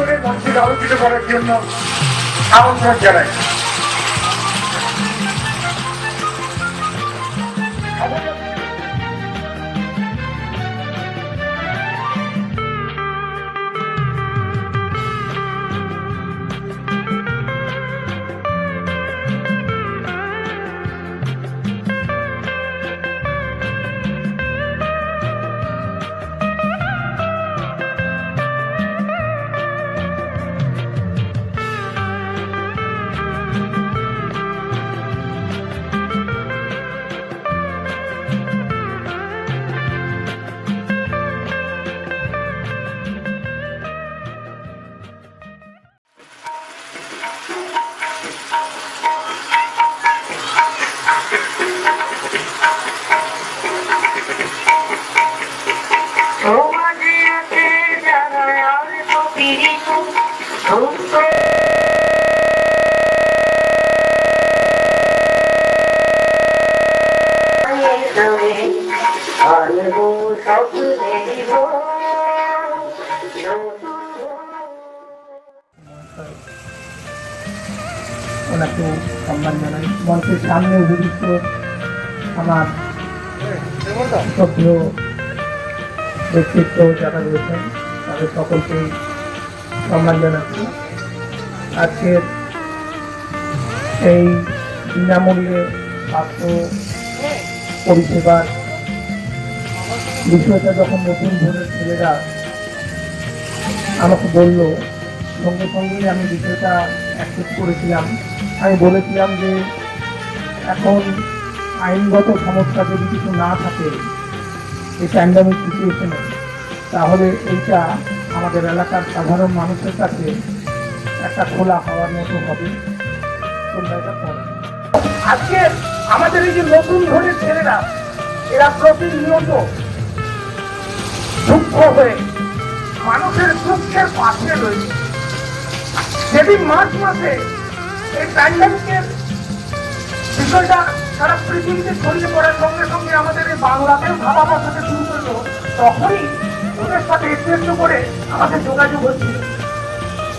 করে মঞ্চে আলোচিত করার জন্য আমন্ত্রণ জানাই। ওনাকে সম্মান জানাই। মঞ্চের সামনে উপযুক্ত আমার শ্রদ্ধেয় ব্যক্তিত্ব যারা রয়েছেন তাদের সকলকেই সম্মান জানাচ্ছি। আজকের এই বিনামূল্যে স্বাস্থ্য পরিষেবার বিষয়টা যখন নতুন ধরনের ছেলেরা আমাকে বলল, সঙ্গে সঙ্গেই আমি বিষয়টা অ্যাকসেপ্ট করেছিলাম। আমি বলেছিলাম যে এখন আইনগত সমস্যা যদি কিছু না থাকে এই প্যান্ডামিক সিচুয়েশনে, তাহলে এইটা আমাদের এলাকার সাধারণ মানুষের কাছে একটা খোলা হওয়ার মতো হবে। আজকে আমাদের এই যে নতুন ধরনের ছেলেরা, এরা প্রতিনিয়ত দুঃখ হয়ে মানুষের দুঃখের পাশে রয়েছে। যেদিন মার্চ মাসে এই প্যান্ডামিকের বিষয়টা সারা পৃথিবীতে ছড়িয়ে পড়ার সঙ্গে সঙ্গে আমাদের এই বাংলাতেও ভাবা বসাতে শুরু করলো, তখনই ওদের সাথে একটু করে আমাদের যোগাযোগ হচ্ছিল।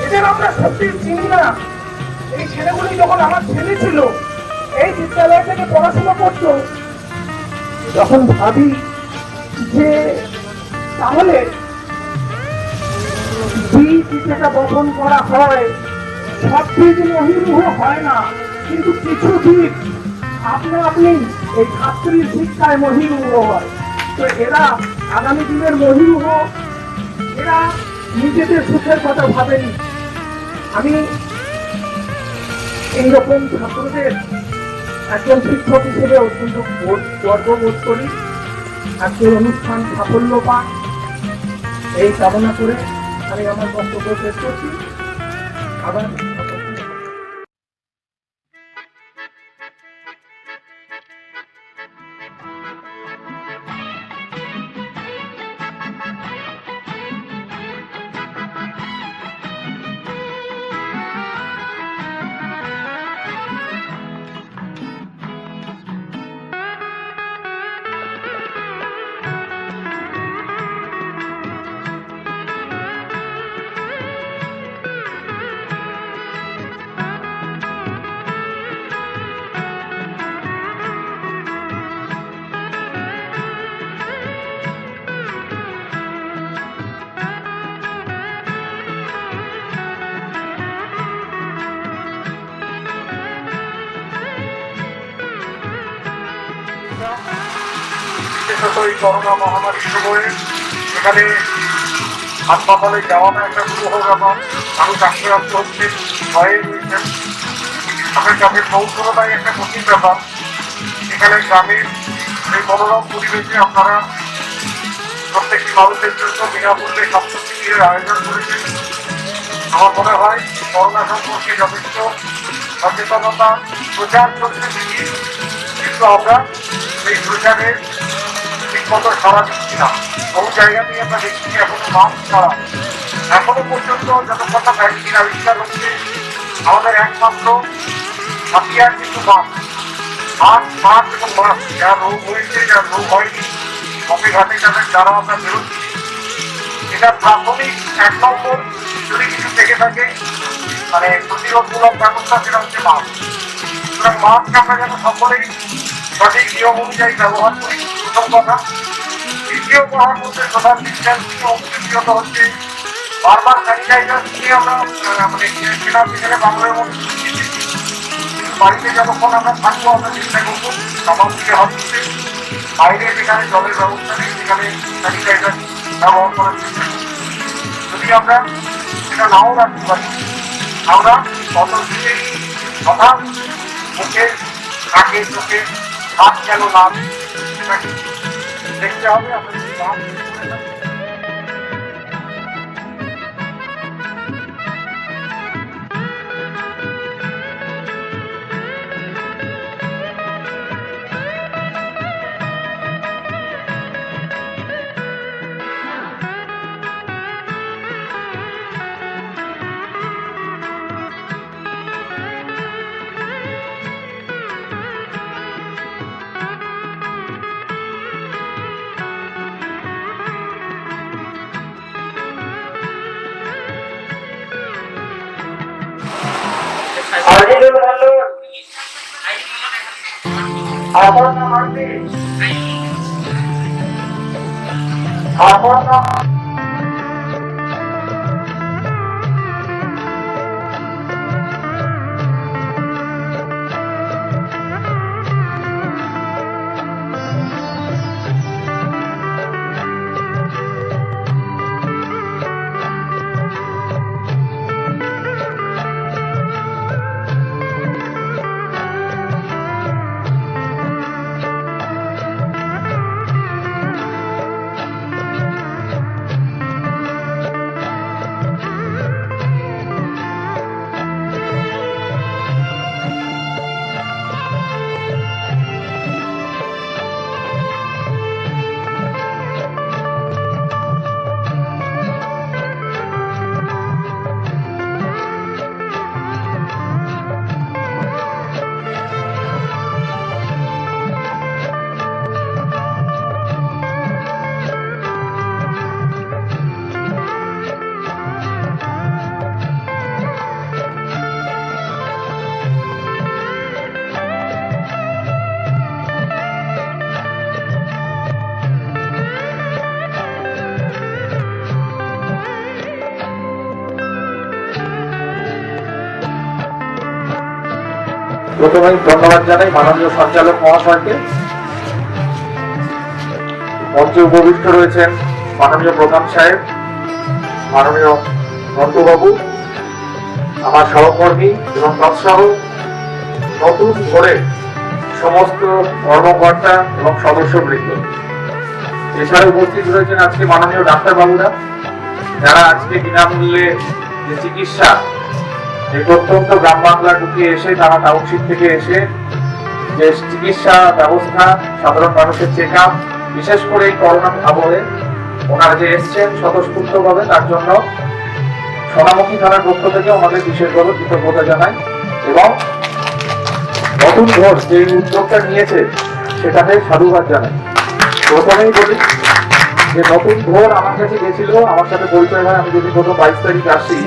এদের আমরা সত্যি চিনি না। এই ছেলেগুলি যখন আমার ছেলে ছিল, এই বিদ্যালয় থেকে পড়াশোনা করতো, যখন ভাবি যে তাহলে বীজ যেটা বপন করা হয় সব বীজ মহিরুহ হয় না, কিন্তু কিছু বীজ আপনা আপনি এই ছাত্রীর শিক্ষায় মহিরুহ হয়। তো এরা আগামী দিনের মহিরুহ, এরা নিজেদের সুখের কথা ভাবেনি। আমি এইরকম ছাত্রদের একজন শিক্ষক হিসেবে অত্যন্ত গর্ববোধ করি। আজকের অনুষ্ঠান সাফল্য পাক এই কামনা করে আমি আমার বক্তব্য শেষ করছি। আবার বিশেষত এই করোনা মহামারীর সময়ে এখানে হাসপাতালে যাওয়াটা একটা দুরূহ ব্যাপার। মানুষ আক্রান্ত হচ্ছে, ভয়ে রয়েছেন, চিকিৎসকের কাছে পৌঁছানোটাই একটা কঠিন ব্যাপার। এখানে গ্রামের এই মনোরম পরিবেশে আপনারা প্রত্যেকটি মানুষের জন্য বিনামূল্যে স্বাস্থ্য শিবিরের আয়োজন করেছেন। আমার মনে হয় করোনা সম্পর্কে যথেষ্ট সচেতনতা প্রচার চলছে ঠিকই, কিন্তু আমরা এই প্রচারের ঠিকমতো সারা দিচ্ছি না। বহু জায়গাতেই আমরা দেখছি এখনো মাস্ক ছাড়া। এখনো পর্যন্ত যতক্ষণ না ভ্যাকসিন আবিষ্কার হচ্ছে, আমাদের একমাত্র হাতিয়ার কিন্তু মাস্ক এবং মাস্ক। যার রোগ হয়েছে, যার রোগ হয়নি, কপি ঘাটে যাদের দ্বারা আমরা বেরোচ্ছি, এটা প্রাথমিক 1 নম্বর যদি কিছু থেকে থাকে মানে প্রতিরোধমূলক ব্যবস্থা, সেটা হচ্ছে মাস্ক। সুতরাং মাস্ক আমরা যেন সকলেই সঠিক নিয়ম অনুযায়ী ব্যবহার করি, প্রথম কথা। দ্বিতীয় কথার মধ্যে প্রধান ডিস্টেন্সিং ও তৃতীয়ত হচ্ছে বারবার স্যানিটাইজার নিয়ে আমরা মানে কেনার পিছনে বাংলার মধ্যে কিন্তু বাড়িতে যতক্ষণ আমরা থাকবো আমরা চেষ্টা করবো সকাল থেকে হাত ধুতে, বাইরে যেখানে জলের ব্যবস্থা নেই সেখানে স্যানিটাইজার ব্যবহার করার চেষ্টা করবো। যদি আমরা সেটা নাও রাখতে পারি, আমরা কত দিকে কথা মুখে নাকে চোখে হাত যেন না সেটা কিন্তু দেখতে হবে। আমরা যদি মাস্ক পরে থাকি, আজিজুল মন্ডল, আপনার নাম আনবি, আপনার নাম প্রথমেই ধন্যবাদ জানাই মাননীয় সঞ্চালক মহাশয়কে। মঞ্চে উপবিষ্ট রয়েছেন মাননীয় প্রধান সাহেব, মাননীয় নন্দবাবু, আমার সহকর্মী এবং তৎসহ নতুন করে সমস্ত কর্মকর্তা এবং সদস্যবৃন্দ। এছাড়া উপস্থিত রয়েছেন আজকে মাননীয় ডাক্তারবাবুরা, যারা আজকে বিনামূল্যে যে চিকিৎসা এই প্রত্যন্ত গ্রাম বাংলা ঢুকে এসে, তারা টাউনশিপ থেকে এসে যে চিকিৎসা ব্যবস্থা, সাধারণ মানুষের চেক আপ, বিশেষ করে এই করোনা আবহে ওনারা যে এসছেন স্বতঃস্ফূর্তভাবে, তার জন্য সোনামুখী থানার পক্ষ থেকে ওনাদের বিশেষভাবে কৃতজ্ঞতা জানাই। এবং নতুন ভোর যে উদ্যোগটা নিয়েছে সেটাতে সাধুবাদ জানাই। প্রথমেই বলি যে নতুন ভোর আমার কাছে গেছিল, আমার সাথে পরিচয় হয় আমি যদি প্রথম 22 তারিখ আসি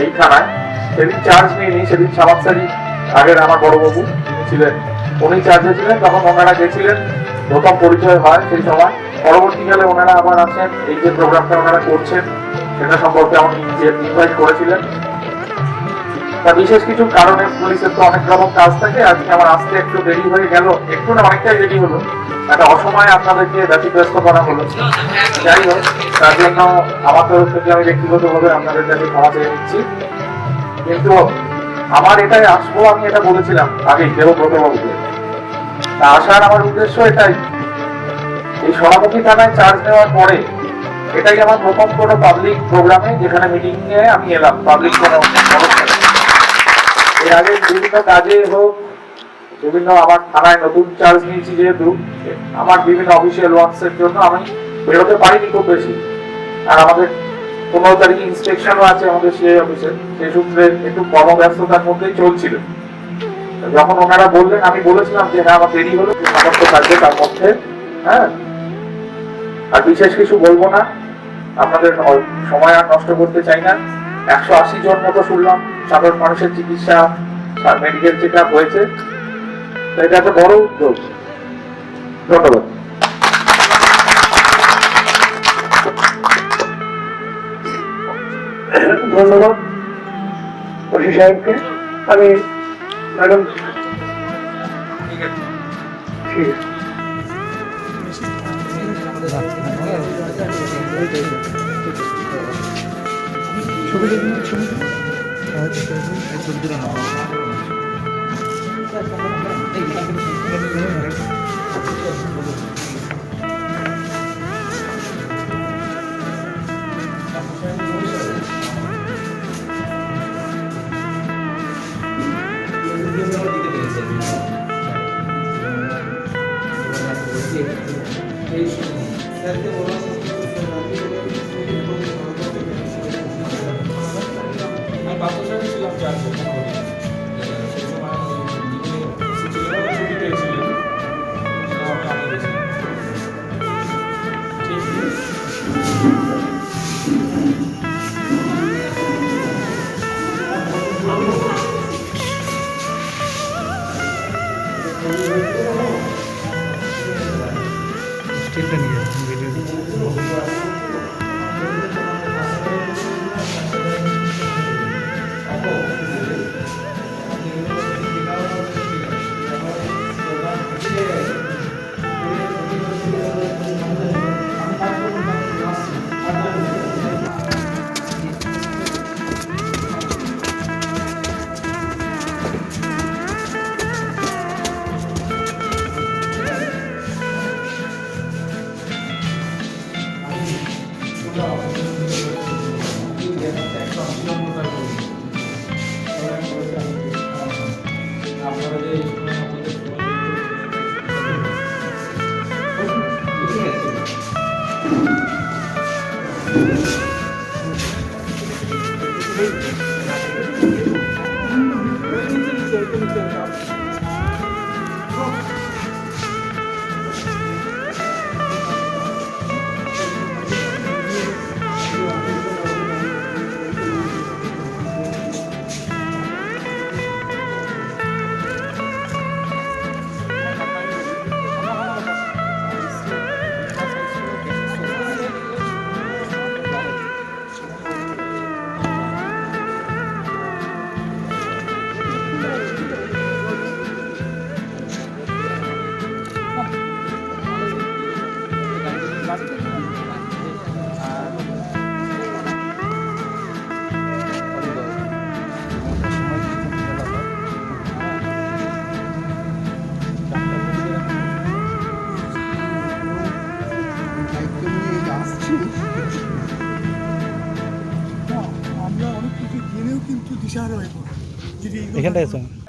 এই থানায়, সেদিন চার্জ নিইনি, সেদিন সামাদসারি আগের আমার বড়বাবু যিনি ছিলেন উনি চার্জে ছিলেন, তখন ওনারা গেছিলেন, প্রথম পরিচয় হয় সেই সময়। পরবর্তীকালে ওনারা আবার আসেন, এই যে প্রোগ্রামটা ওনারা করছেন সেটা সম্পর্কে আমাকে ইনভাইট করেছিলেন। তা বিশেষ কিছু কারণে পুলিশের তো অনেক রকম কাজ থাকে, আজকে আমার আসতে একটু দেরি হয়ে গেল, একটু না অনেকটাই দেরি হলো, একটা অসময়ে আপনাদেরকে ব্যতিব্যস্ত করা হলো। যাই হোক, তার জন্য আমার তরফ থেকে আমি ব্যক্তিগতভাবে আপনাদের কাছে ক্ষমা চেয়ে নিচ্ছি। কিন্তু আমার এটাই আসবো, আমি এটা বলেছিলাম আগেই দেবব্রতবাবুকে। তা আসার আমার উদ্দেশ্য এটাই, এই সোনামুখী থানায় চার্জ নেওয়ার পরে এটাই আমার প্রথম কোনো পাবলিক প্রোগ্রামে যেখানে মিটিং নিয়ে আমি এলাম, পাবলিক কোনো অনুষ্ঠানে। এর আগে বিভিন্ন কাজে হোক, বিভিন্ন আমার থানায় নতুন চার্জ নিয়েছি যেহেতু, আমার বিভিন্ন অফিসিয়াল ওয়ার্কসের জন্য আমি বেরোতে পারিনি খুব বেশি। আর আমাদের 15 তারিখে ইন্সপেকশনও আছে আমাদের সেই অফিসে, সেই সূত্রে একটু কর্মব্যস্ততার মধ্যেই চলছিল। যখন ওনারা বললেন, আমি বলেছিলাম যে হ্যাঁ আমার দেরি হলো, সমস্ত কাজে তার মধ্যে। হ্যাঁ, আর বিশেষ কিছু বলবো না, আপনাদের সময় আর নষ্ট করতে চাই না। 180 জন মতো শুনলাম সাধারণ মানুষের চিকিৎসা, মেডিকেল চেক আপ হয়েছে। তো এটা একটা বড় উদ্যোগ। ধন্যবাদ। ধন্যবাদ ওসি সাহেবকে। আমি ম্যাডাম ঠিক আছে।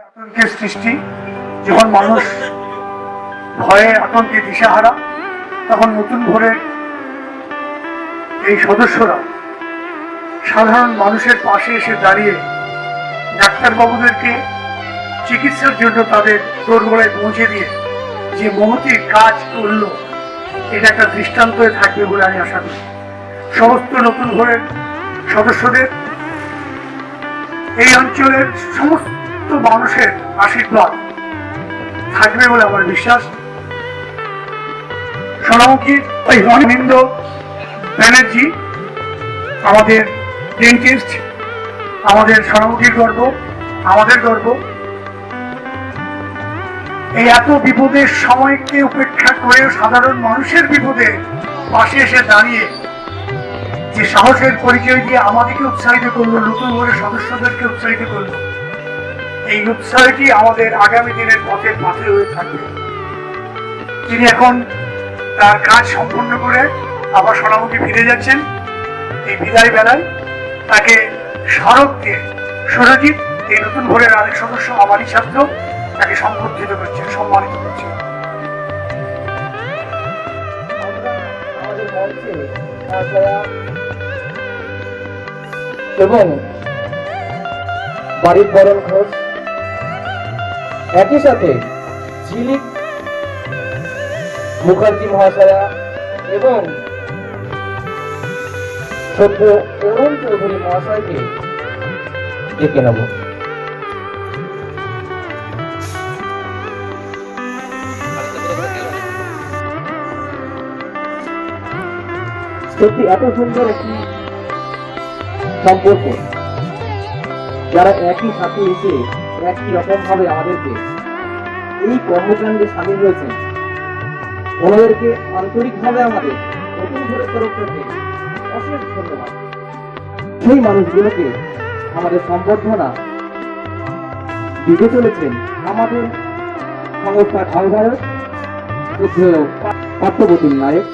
আতঙ্কের সৃষ্টি, যখন মানুষ ভয়ে আতঙ্কে দিশাহারা, তখন নতুন ভোরের এই সদস্যরা সাধারণ মানুষের পাশে এসে দাঁড়িয়ে ডাক্তারবাবুদেরকে চিকিৎসার জন্য তাদের দোরগোড়ায় পৌঁছে দিয়ে যে মহতি কাজ করলো, এটা একটা দৃষ্টান্ত হয়ে থাকবে বলে আমি আশা করি। সমস্ত নতুন ভোরের সদস্যদের, এই অঞ্চলের সমস্ত মানুষের আশীর্বাদ থাকবে বলে আমার বিশ্বাস। সোনামুখী ওই অনিন্দ ব্যানার্জি আমাদের ডেন্টিস্ট, আমাদের সোনামুখীর গর্ব, আমাদের গর্ব। এই এত বিপদের সময়কে উপেক্ষা করে সাধারণ মানুষের বিপদে পাশে এসে দাঁড়িয়ে যে সাহসের পরিচয় দিয়ে আমাদেরকে উৎসাহিত করলো, নতুন ভোরের সদস্যদেরকে উৎসাহিত করলো, এই উৎসাহটি আমাদের আগামী দিনের পথের মাঠে হয়ে থাকবে। তিনি এখন তার কাজ সম্পন্ন করে আবার সোনামুখী ফিরে যাচ্ছেন। এই বিদায় বেলায় তাকে স্মারক দিয়ে সুরজিৎ, এই নতুন ভোরের আরেক সদস্য, আমারই ছাত্র, তাকে সম্বর্ধিত করছে, সম্মানিত করছে। এবং বাড়ির বরণ ঘোষ, একই সাথে ঝিলিক মুখার্জি মহাশয়া এবং সভ্য অরুণ চৌধুরী মহাশয়কে ডেকে নেব। সত্যি এত সুন্দর একটি সম্পর্ক, যারা একই সাথে এসে একই রকম ভাবে আমাদেরকে এই কর্মকাণ্ডে সামিল হয়েছেন, ওনাদেরকে আন্তরিকভাবে আমাদের নতুন করে তরফ থেকে অশেষ ধন্যবাদ। সেই মানুষগুলোকে আমাদের সম্বর্ধনা দিতে চলেছেন আমাদের সংস্থার আহ্বায়ক শ্রদ্ধেয় পার্থপ্রতিম নায়ক।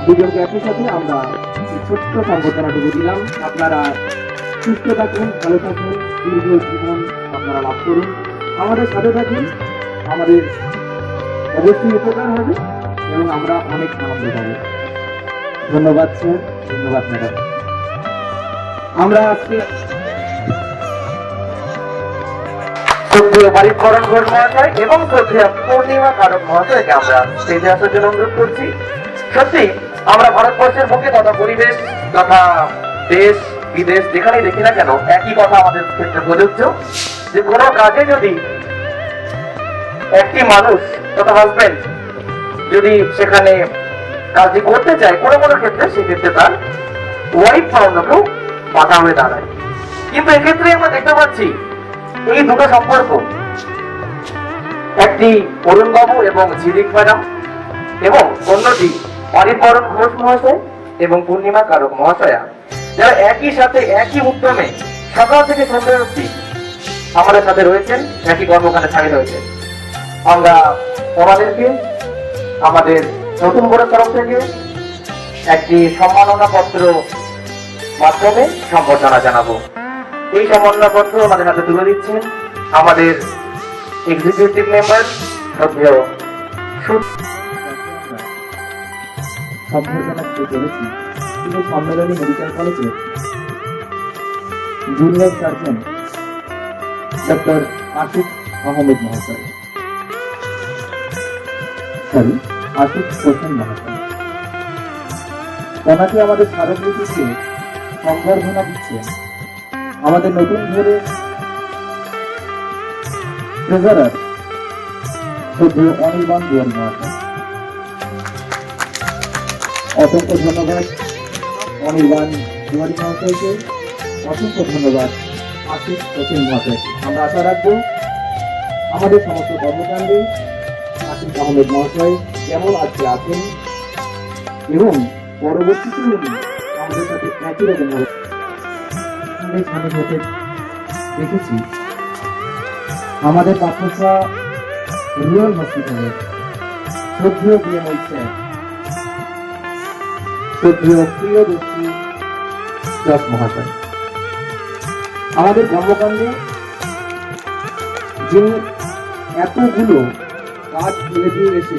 দুজনকে একই সাথে আমরা এই ছোট্ট সম্বর্ধনাটুকু দিলাম। আপনারা সুস্থ থাকুন, ভালো থাকুন, দীর্ঘ জীবন আপনারা লাভ করুন, আমাদের সাথে থাকুন, আমাদের অবশ্যই উপকার হবে এবং আমরা অনেক আনন্দ পাবো। ধন্যবাদ স্যার, ধন্যবাদ ম্যাডাম। আমরা আজকে শ্রদ্ধেয় বারিকরণ ঘোষ মহাশয় এবং শ্রদ্ধেয় পূর্ণিমা কারক মহাশয়কে আমরা স্টেজে আসার জন্য অনুরোধ করছি। সত্যি আমরা ভারতবর্ষের বুকে তথা পরিবেশ তথা দেশ বিদেশ যেখানেই দেখি না কেন একই কথা আমাদের ক্ষেত্রে প্রযোজ্য, যে কোনো কাজে যদি একটি মানুষ তথা হাজবেন্ড যদি সেখানে কাজটি করতে চায় কোনো কোনো ক্ষেত্রে, সেক্ষেত্রে তার ওয়াইফ বা অন্য কেউ বাধা হয়ে দাঁড়ায়। কিন্তু এক্ষেত্রে আমরা দেখতে পাচ্ছি এই দুটো সম্পর্ক, একটি অরুণ বাবু এবং ঝিলিক ম্যাডাম এবং অন্যটি বারিকরণ ঘোষ মহাশয় এবং পূর্ণিমা কারক মহাশয়া, যারা একই সাথে একই উদ্যমে সকাল থেকে সন্ধ্যা অবধি আমাদের সাথে রয়েছেন, একই কর্মকাণ্ডে সামিল হয়েছেন। আমরা ওনাদেরকে আমাদের নতুন বোর্ডের তরফ থেকে একটি সম্মাননা পত্র মাধ্যমে সম্বর্ধনা জানাবো। এই সম্মাননা পত্র আমাদের হাতে তুলে দিচ্ছেন আমাদের এক্সিকিউটিভ মেম্বার শ্রদ্ধেয় সম্বর্ধনা দিতে চলেছি তিনি সম্মেলনী মেডিকেল কলেজের junior surgeon doctor Ashiq Ahmed মহাশয়, আশিক হোসেন মহাশয়। ওনাকে আমাদের স্মারকলিপিতে সম্বর্ধনা দিচ্ছেন আমাদের নতুন ধরে ট্রেজারার শ্রদ্ধেয় অনির্বাণ দুয়ারি মহাশয়। অসংখ্য ধন্যবাদ অনির্বাণ দুয়ারি মহাশয়কে, অসংখ্য ধন্যবাদ আশিক হোসেন মহাশয়কে। আমরা আশা রাখবো আমাদের সমস্ত কর্মকাণ্ডে আশিক আহমেদ মহাশয় যেমন আজকে আছেন এবং পরবর্তীতে উনি আমাদের সাথে একই রকম সামিল হতে দেখেছি। আমাদের পাঠশা রুরাল হসপিটালের শ্রদ্ধেয় বিএমআই স্যার, শ্রদ্ধেয় প্রিয়দর্শী দাস মহাশয়, আমাদের কর্মকাণ্ডে যিনি এতগুলো কাজ ফেলে দিয়ে এসে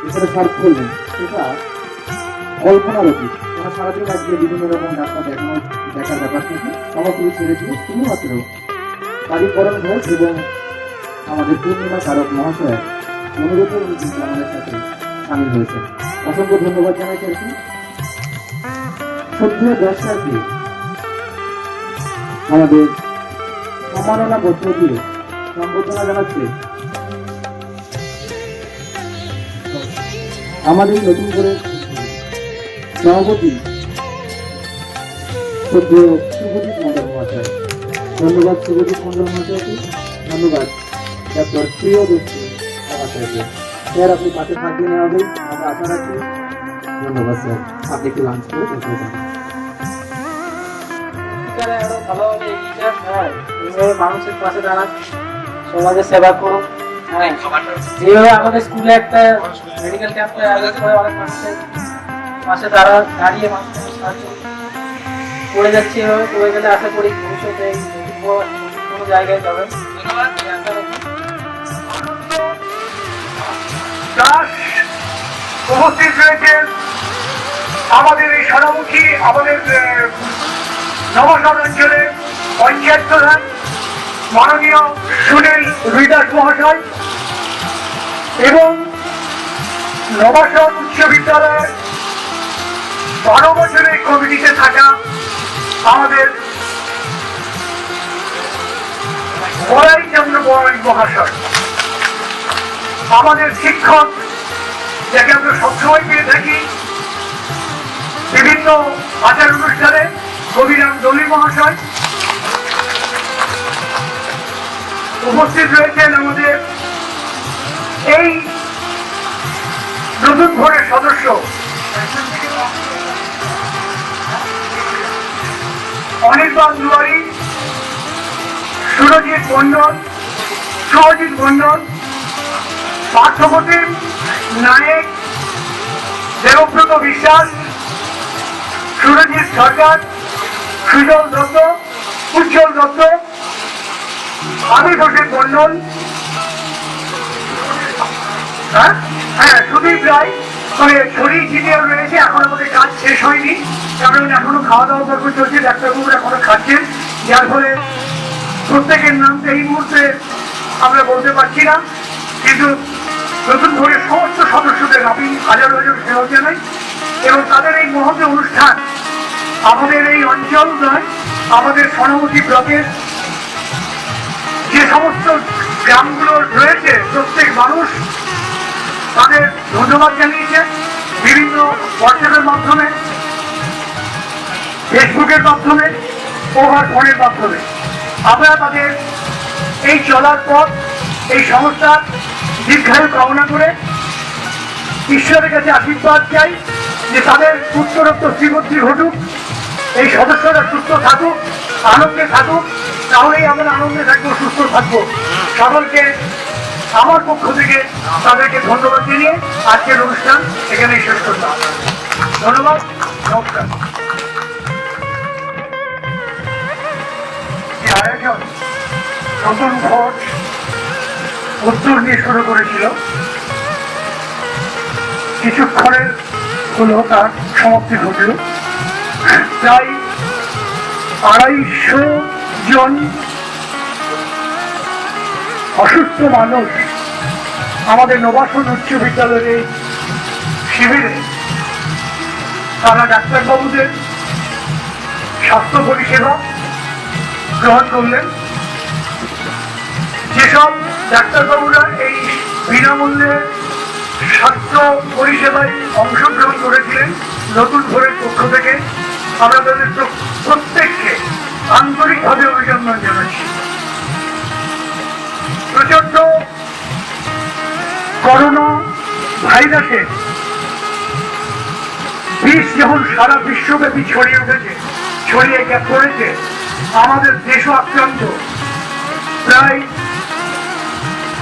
এখানে সার্ভ করলেন, সেটা কল্পনার অতীত। ওরা সারাদিন আজকে বিভিন্ন রকম ডাক্তার দেখার ব্যাপার থেকে সমস্ত ছেড়ে দিয়ে শুধুমাত্র বারিকরণ ঘোষ এবং আমাদের পূর্ণিমা কারক মহাশয় অনুরোধে উনি কিন্তু আমাদের সাথে সামিল হয়েছেন। অসংখ্য ধন্যবাদ জানাই স্যারকে। শ্রদ্ধেয় দর্শককে আমাদের সম্মাননা পত্র দিয়ে সম্বর্ধনা জানাচ্ছে আমাদের নতুন করে সভাপতি শ্রদ্ধেয় শুভজিৎ মন্ডল মহাশয়। ধন্যবাদ শুভজিৎ মন্ডল মহাশয়কে, ধন্যবাদ ডক্টর প্রিয়দর্শী মহাশয়কে। স্যার আপনি পাশে থাকবেন এভাবেই আমরা আশা রাখি। ধন্যবাদ স্যার, আপনি একটু লাঞ্চ করে বসে যান। আরো ভালোভাবে এগিয়ে যান, হ্যাঁ এইভাবে মানুষের পাশে দাঁড়ান, সমাজের সেবা করুন। হ্যাঁ যেভাবে আমাদের স্কুলে একটা মেডিকেল ক্যাম্পে আয়োজন করে অনেক মানুষের পাশে দাঁড়িয়ে মানুষের সাহায্য করে যাচ্ছে, এভাবে করে গেলে আশা করি ভবিষ্যতে এই কোনো জায়গায় যাবেন। ধন্যবাদ, আশা রাখি। উপস্থিত রয়েছেন আমাদের এই সোনামুখী, আমাদের নবসর অঞ্চলের পঞ্চায়েত প্রধান মাননীয় সুনীল রুইদাস মহাশয় এবং নবসর উচ্চ বিদ্যালয়ের 12 বছরের কমিটিতে থাকা আমাদের বলাই চন্দ্র বড়াই মহাশয়, আমাদের শিক্ষক, যাকে আমরা সবসময় পেয়ে থাকি বিভিন্ন আচার অনুষ্ঠানে, কবিরাম দলি মহাশয় উপস্থিত রয়েছেন। আমাদের এই নতুন ভোরের সদস্য অনির্বাণ দুয়ারি, সুরজিৎ মন্ডল, সহজিৎ মন্ডল, পার্থপ্রতিম নায়েক, দেবব্রত বিশ্বাস, সুরজিৎ সরকার, সুজল দত্ত, উজ্জ্বল দত্ত, আমির হোসেন মন্ডল, হ্যাঁ সুদীপ রায়, শরীর জিনিয়ার রয়েছে। এখন আমাদের কাজ শেষ হয়নি, কারণ এখনো খাওয়া দাওয়া পর্ব চলছে, ডাক্তারবাবুরা এখনো খাচ্ছেন, যার ফলে প্রত্যেকের নামটা এই মুহূর্তে আমরা বলতে পারছি না। কিন্তু নতুন করে সমস্ত সদস্যদের আমি হাজার হাজার সেবা জানাই, এবং তাদের এই মহৎ অনুষ্ঠান আমাদের এই অঞ্চল নয়, আমাদের সোনামুখী ব্লকের যে সমস্ত গ্রামগুলো রয়েছে প্রত্যেক মানুষ তাদের ধন্যবাদ জানিয়েছে বিভিন্ন হোয়াটসঅ্যাপের মাধ্যমে, ফেসবুকের মাধ্যমে, ওভার ফোনের মাধ্যমে। আমরা তাদের এই চলার পথ, এই সংস্থার দীর্ঘায়ু কামনা করে ঈশ্বরের কাছে আশীর্বাদ চাই যে তাদের উত্তরোত্তর শ্রীবৃদ্ধি ঘটুক, এই সদস্যরা সুস্থ থাকুক, আনন্দে থাকুক, তাহলেই আমরা আনন্দে থাকবো, সুস্থ থাকবো। সকলকে আমার পক্ষ থেকে তাদেরকে ধন্যবাদ জানিয়ে আজকের অনুষ্ঠান এখানেই শেষ করলাম। ধন্যবাদ, নমস্কার। আয়োজন নতুন ভোট উত্তর নিয়ে শুরু করেছিল, কিছুক্ষণের হলো তার সমাপ্তি ঘটল। প্রায় 250 জন অসুস্থ মানুষ আমাদের নবাসন উচ্চ বিদ্যালয়ের শিবিরে তারা ডাক্তারবাবুদের স্বাস্থ্য পরিষেবা গ্রহণ করলেন। যেসব ডাক্তারবাবুরা এই বিনামূল্যে স্বাস্থ্য পরিষেবায় অংশগ্রহণ করেছিলেন নতুন ভোরের পক্ষ থেকে, আমরা তাদের প্রত্যেককে আন্তরিকভাবে অভিনন্দন জানাচ্ছি। প্রচন্ড করোনা ভাইরাসের বিষ যখন সারা বিশ্বব্যাপী ছড়িয়ে উঠেছে, ছড়িয়ে পড়েছে, আমাদের দেশও আক্রান্ত। প্রায়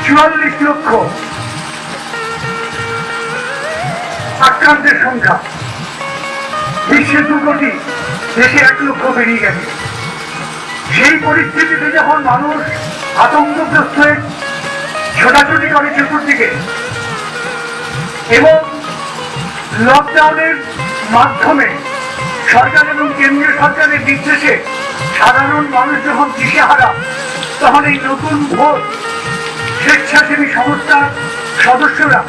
44 লক্ষ আক্রান্তের সংখ্যা, বিশ্বে 2 কোটি, দেশে 1 লক্ষ বেরিয়ে গেছে। সেই পরিস্থিতিতে যখন মানুষ আতঙ্কগ্রস্ত হয়ে ছোটাছুটি করে চতুর্দিকে এবং লকডাউনের মাধ্যমে সরকার এবং কেন্দ্রীয় সরকারের নির্দেশে সাধারণ মানুষ যখন দিশেহারা, তখন এই নতুন ভোট স্বেচ্ছাসেবী সংস্থার সদস্যরা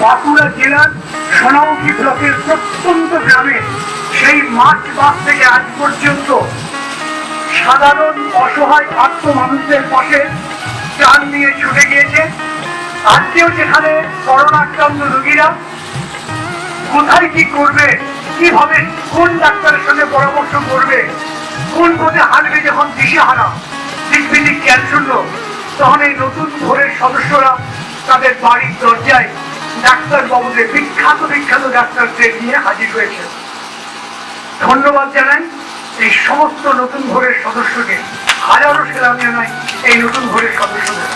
বাঁকুড়া জেলার সোনামুখী ব্লকের প্রত্যন্ত গ্রামে সেই মার্চ মাস থেকে আজ পর্যন্ত সাধারণ অসহায় আত্ম মানুষদের পাশে প্রাণ নিয়ে ছুটে গিয়েছে। আজকেও যেখানে করোনা আক্রান্ত রোগীরা কোথায় কি করবে, কিভাবে কোন ডাক্তারের সঙ্গে পরামর্শ করবে, কোন পথে হাঁটবে, যখন দিশেহারা, দিকবিদিক জ্ঞান শূন্য, তখন এই নতুন ভোরের সদস্যরা তাদের বাড়ির দরজায় ডাক্তারবাবুদের, বিখ্যাত বিখ্যাত ডাক্তারদের নিয়ে হাজির হয়েছে। ধন্যবাদ জানাই এই সমস্ত নতুন ভোরের সদস্যকে, হাজারো সেলাম জানাই এই নতুন ভোরের সদস্যদের।